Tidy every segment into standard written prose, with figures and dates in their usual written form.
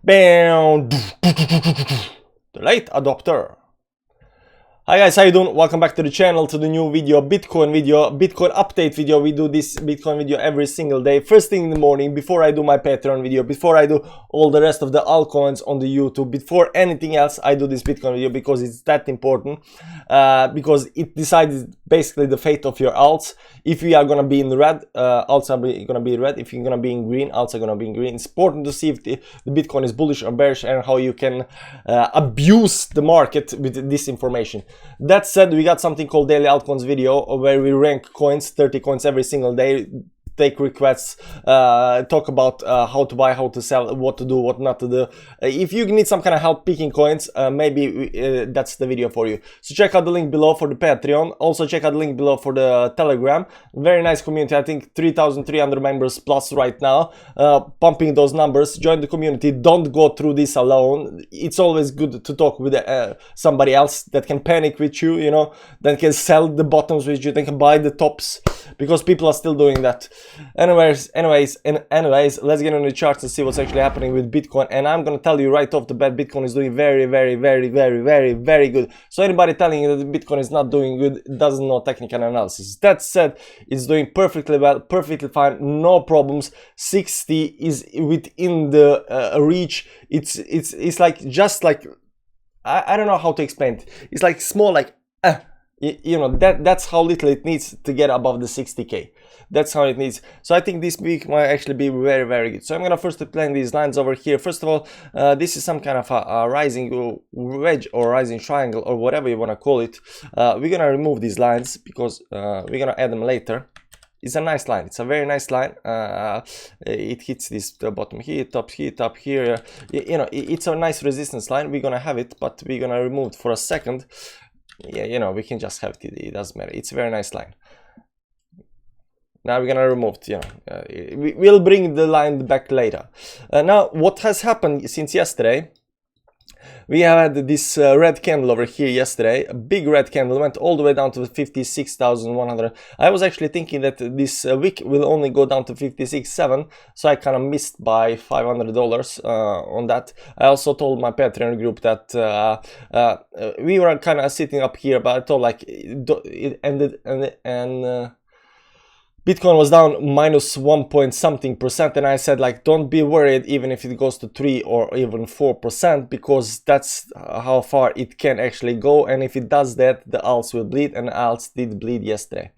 Bam! The late adopter. Hi guys, how you doing? Welcome back to the channel, to the new Bitcoin update video. We do this Bitcoin video every single day, first thing in the morning, before I do my Patreon video, before I do all the rest of the altcoins on the YouTube, before anything else. I do this Bitcoin video because it's that important, because it decides basically the fate of your alts. If we are gonna be in the red, alts are gonna be red. If you're gonna be in green, alts are gonna be in green. It's important to see if the Bitcoin is bullish or bearish and how you can abuse the market with this information. That said, we got something called daily altcoins video where we rank coins, 30 coins every single day, take requests, talk about how to buy, how to sell, what to do, what not to do. If you need some kind of help picking coins, maybe that's the video for you. So check out the link below for the Patreon. Also check out the link below for the Telegram. Very nice community. I think 3,300 members plus right now, pumping those numbers. Join the community. Don't go through this alone. It's always good to talk with somebody else that can panic with you, you know, that can sell the bottoms with you, that can buy the tops, because people are still doing that. Anyways, let's get on the charts and see what's actually happening with Bitcoin. And I'm gonna tell you right off the bat, Bitcoin is doing very good. So anybody telling you that Bitcoin is not doing good doesn't know technical analysis. That said, it's doing perfectly well, perfectly fine, no problems. 60 is within the reach. It's like, just like, I don't know how to explain it. It's like small, like you know, that's how little it needs to get above the 60k. That's how it needs. So I think this week might actually be very good. So I'm gonna first explain these lines over here. First of all, this is some kind of a rising wedge or rising triangle or whatever you want to call it. We're gonna remove these lines because we're gonna add them later. It's a nice line. It's a very nice line. It hits this bottom here, top here. You know, it's a nice resistance line. We're gonna have it, but we're gonna remove it for a second. Yeah, you know, we can just have it. It doesn't matter. It's a very nice line. Now we're gonna remove it, you know. We'll bring the line back later. Now, what has happened since yesterday? We had this red candle over here yesterday. A big red candle went all the way down to 56,100. I was actually thinking that this week will only go down to 56.7, so I kind of missed by $500 on that. I also told my Patreon group that we were kind of sitting up here, but I thought like it ended and Bitcoin was down minus 1 point something percent, and I said like, don't be worried even if it goes to 3 or even 4%, because that's how far it can actually go. And if it does that, the alts will bleed, and alts did bleed yesterday.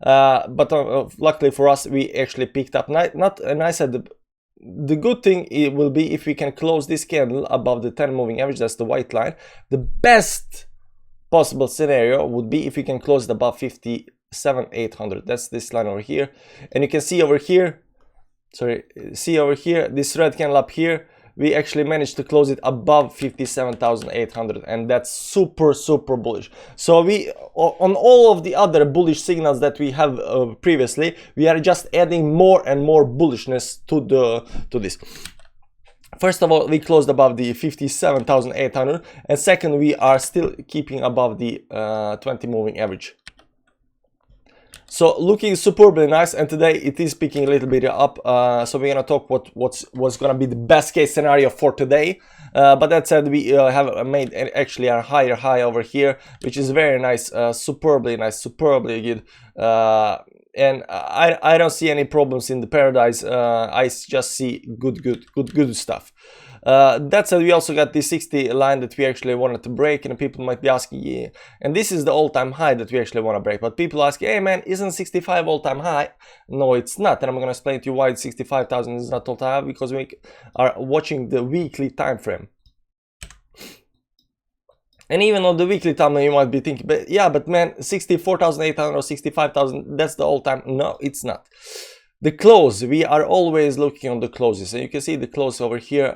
But luckily for us, we actually picked up. And I said the good thing it will be if we can close this candle above the 10 moving average. That's the white line. The best possible scenario would be if we can close it above 57,800. That's this line over here, and you can see over here, this red candle up here, we actually managed to close it above 57,800, and that's super bullish. So we, on all of the other bullish signals that we have previously, we are just adding more and more bullishness to this. First of all, we closed above the 57,800, and second, we are still keeping above the 20 moving average. So looking superbly nice, and today it is picking a little bit up. So we're gonna talk what's gonna be the best case scenario for today. But that said, we have made actually a higher high over here, which is very nice, superbly good. And I don't see any problems in the paradise. I just see good stuff. That said, we also got the 60 line that we actually wanted to break, and people might be asking, yeah, and this is the all-time high that we actually want to break. But people ask, hey man, isn't 65 all-time high? No, it's not, and I'm gonna explain to you why 65,000 is not all-time high, because we are watching the weekly time frame. And even on the weekly time, you might be thinking, but yeah, but man, 64,800 or 65,000, that's the all-time. No, it's not. The close, we are always looking on the closes, and you can see the close over here.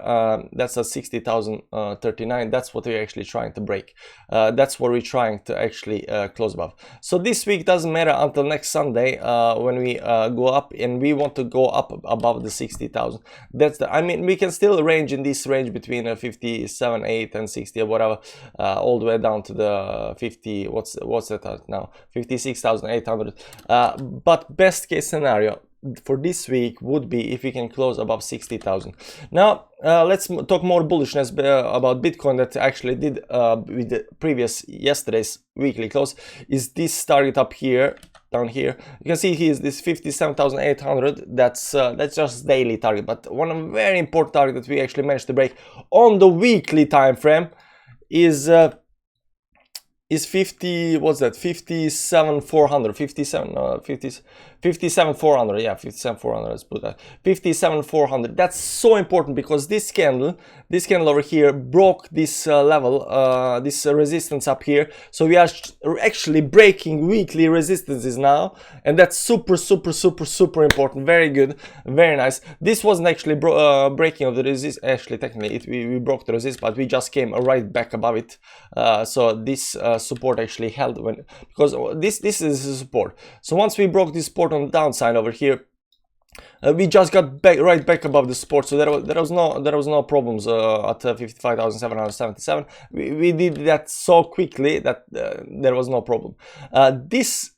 That's a 60,039. That's what we're actually trying to break. That's what we're trying to actually close above. So this week doesn't matter until next Sunday when we go up, and we want to go up above the 60,000. That's the, I mean, we can still range in this range between 57.8 and 60 or whatever, all the way down to the 50. What's that now? 56,800. But best case scenario, for this week would be if we can close above 60,000. Now let's talk more bullishness about Bitcoin that actually did with the previous yesterday's weekly close. Is this target up here, down here? You can see here is this 57,800. That's just daily target, but one very important target that we actually managed to break on the weekly time frame is 50, what's that, 57,400, 57,400, yeah, 57,400, let's put that, 57,400. That's so important because this candle over here broke this level, this resistance up here. So we are actually breaking weekly resistances now, and that's super important. Very good, very nice. This wasn't actually breaking of the resist. Actually, technically, we broke the resist, but we just came right back above it. So this support actually held because this is a support. So once we broke this support on the downside over here, we just got right back above the support. So there was no problems at 55,777. We did that so quickly that there was no problem. This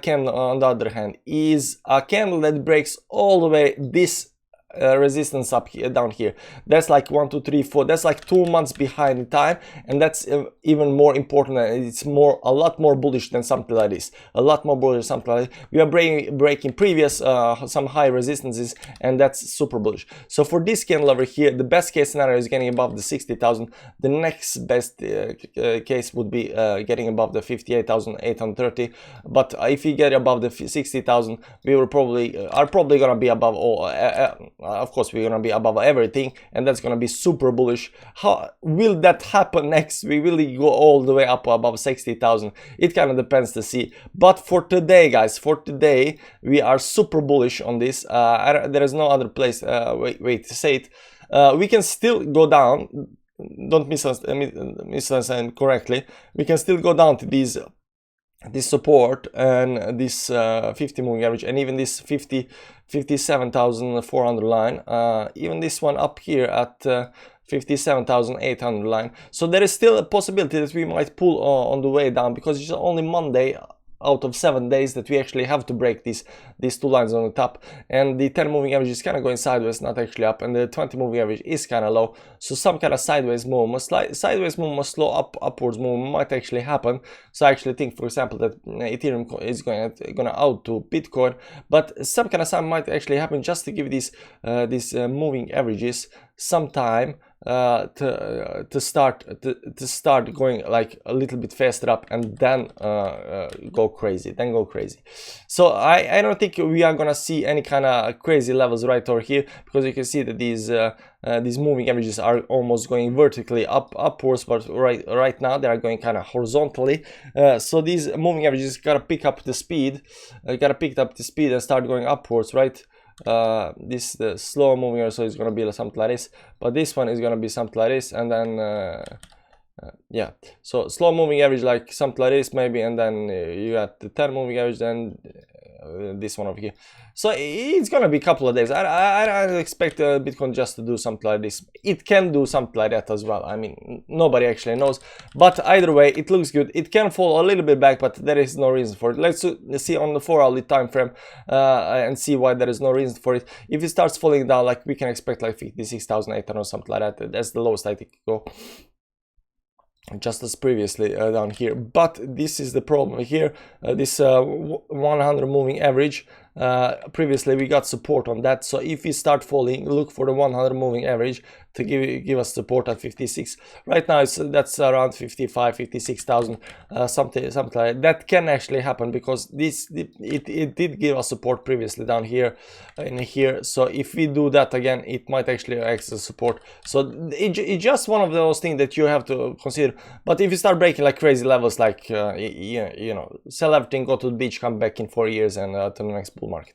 candle, on the other hand, is a candle that breaks all the way this resistance up here, down here. That's like 1 2 3 4, that's like 2 months behind in time, and that's even more important. It's a lot more bullish than something like this, a lot more bullish than something like this. We are breaking previous some high resistances, and that's super bullish. So for this candle over here, the best case scenario is getting above the 60,000. The next best case would be getting above the 58,830. But if we get above the 60,000, we will probably gonna be above all. Of course, we're gonna be above everything, and that's gonna be super bullish. How will that happen next? We will go all the way up above 60,000. It kind of depends to see. But for today, guys, we are super bullish on this. There is no other place. Wait to say it. We can still go down. Don't misunderstand correctly. We can still go down to this support and this 50 moving average, and even this 57,400 line, even this one up here at 57,800 line. So there is still a possibility that we might pull on the way down, because it's only Monday out of 7 days that we actually have to break these two lines on the top, and the 10 moving average is kind of going sideways, not actually up, and the 20 moving average is kind of low. So some kind of sideways movement, slow upwards movement might actually happen. So I actually think, for example, that Ethereum is gonna out to Bitcoin, but some kind of sign might actually happen, just to give these moving averages some time to start going like a little bit faster up, and then go crazy. So I don't think we are gonna see any kind of crazy levels right over here, because you can see that these moving averages are almost going vertically upwards, but right now they are going kind of horizontally. So these moving averages gotta pick up the speed, and start going upwards, right? This the slow moving, so it's gonna be something like this, but this one is gonna be something like this, and then yeah, so slow moving average like something like this maybe, and then you got the 10 moving average, then this one over here. So it's gonna be a couple of days. I don't expect Bitcoin just to do something like this. It can do something like that as well. I mean, nobody actually knows, but either way, it looks good. It can fall a little bit back, but there is no reason for it. Let's see on the 4-hourly time frame and see why there is no reason for it. If it starts falling down, like we can expect like 56,800 or something like that. That's the lowest I think it could go, just as previously down here. But this is the problem here, this 100 moving average. Previously we got support on that, so if we start falling, look for the 100 moving average to give us support at 56. Right now that's around 56,000, something like that. That can actually happen, because it did give us support previously down here in here. So if we do that again, it might actually act as support. So it's just one of those things that you have to consider. But if you start breaking like crazy levels, like you know, sell everything, go to the beach, come back in 4 years, and to the next bull market.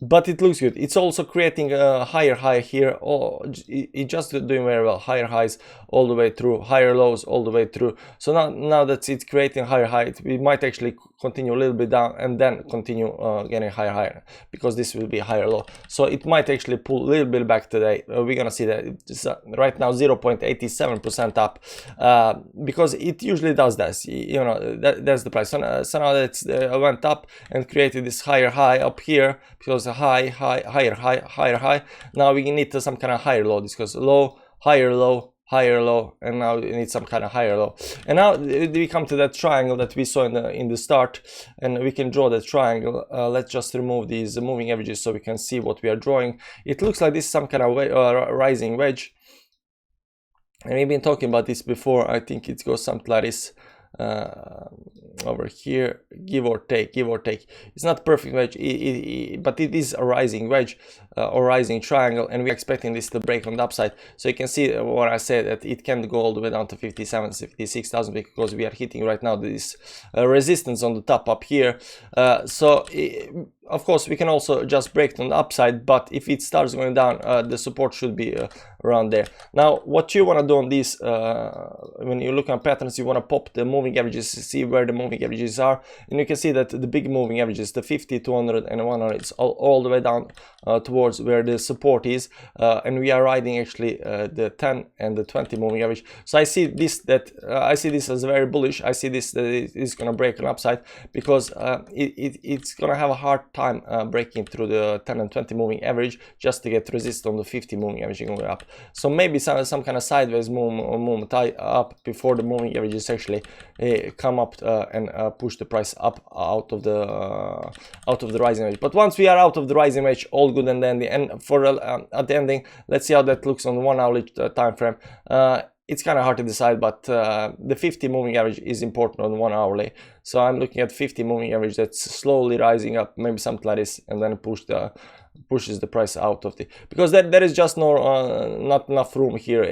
But it looks good. It's also creating a higher high here. It's just doing very well. Higher highs all the way through, higher lows all the way through. So now that it's creating higher high, we might actually continue a little bit down, and then continue getting higher, because this will be higher low. So it might actually pull a little bit back today. We're gonna see that it's right now 0.87% up, because it usually does this. You know, that's the price. So now that it went up and created this higher high up here, because higher high. Now we need some kind of higher low, because low, higher low, and now we need some kind of higher low. And now we come to that triangle that we saw in the start, and we can draw that triangle. Let's just remove these moving averages so we can see what we are drawing. It looks like this is some kind of rising wedge, and we've been talking about this before. I think it goes something like this. Over here, give or take. It's not perfect wedge, but it is a rising wedge or rising triangle, and we're expecting this to break on the upside. So you can see what I said, that it can go all the way down to 56,000, because we are hitting right now this resistance on the top up here. Of course, we can also just break on the upside, but if it starts going down, the support should be around there. Now, what you want to do on these, when you look at patterns, you want to pop the moving averages, see where the moving averages are, and you can see that the big moving averages, the 50, 200, and 100, it's all the way down towards where the support is, and we are riding actually the 10 and the 20 moving average. So I see this as very bullish. I see this that it is going to break an upside, because it's going to have a hard time breaking through the 10 and 20 moving average just to get resist on the 50 moving average going up. So maybe some kind of sideways movement up before the moving averages actually come up and push the price up out of the rising wedge. But once we are out of the rising wedge, all good and dandy. And for at the ending, let's see how that looks on the 1 hourly time frame. It's kind of hard to decide, but the 50 moving average is important on 1 hourly. So I'm looking at 50 moving average that's slowly rising up, maybe something like this, and then pushes the price out of the, because there is just not enough room here.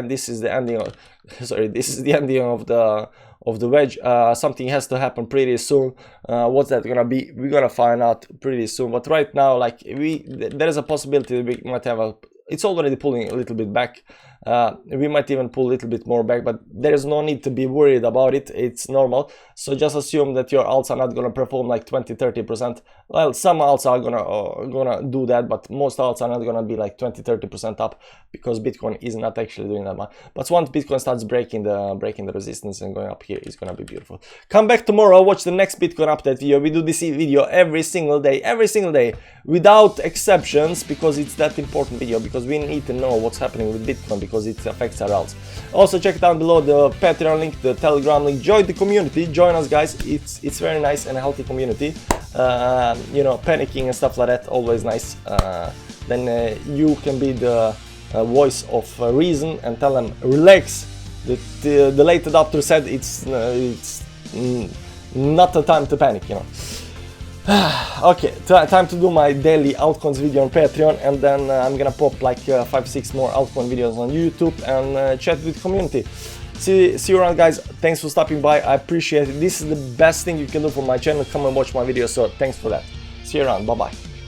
This is the ending of, this is the ending of the wedge. Something has to happen pretty soon. What's that gonna be? We're gonna find out pretty soon. But right now, like there is a possibility that we might have it's already pulling a little bit back. We might even pull a little bit more back, but there is no need to be worried about it. It's normal. So just assume that your alts are not gonna perform like 20-30%. Well, some alts are gonna do that, but most alts are not gonna be like 20-30% up, because Bitcoin is not actually doing that much. But once Bitcoin starts breaking the resistance and going up here, it's gonna be beautiful. Come back tomorrow, watch the next Bitcoin update video. We do this video every single day, without exceptions, because it's that important video, because we need to know what's happening with Bitcoin, because it affects our alts. Also, check down below the Patreon link, the Telegram link. Join the community, join us, guys. It's very nice and a healthy community. You know, panicking and stuff like that, always nice. Then you can be the voice of reason and tell them, relax. The late adopter said it's not the time to panic, you know. Okay, time to do my daily altcoins video on Patreon, and then I'm gonna pop like 5-6 more altcoin videos on YouTube and chat with the community. See you around, guys. Thanks for stopping by. I appreciate it. This is the best thing you can do for my channel. Come and watch my videos, so thanks for that. See you around. Bye bye.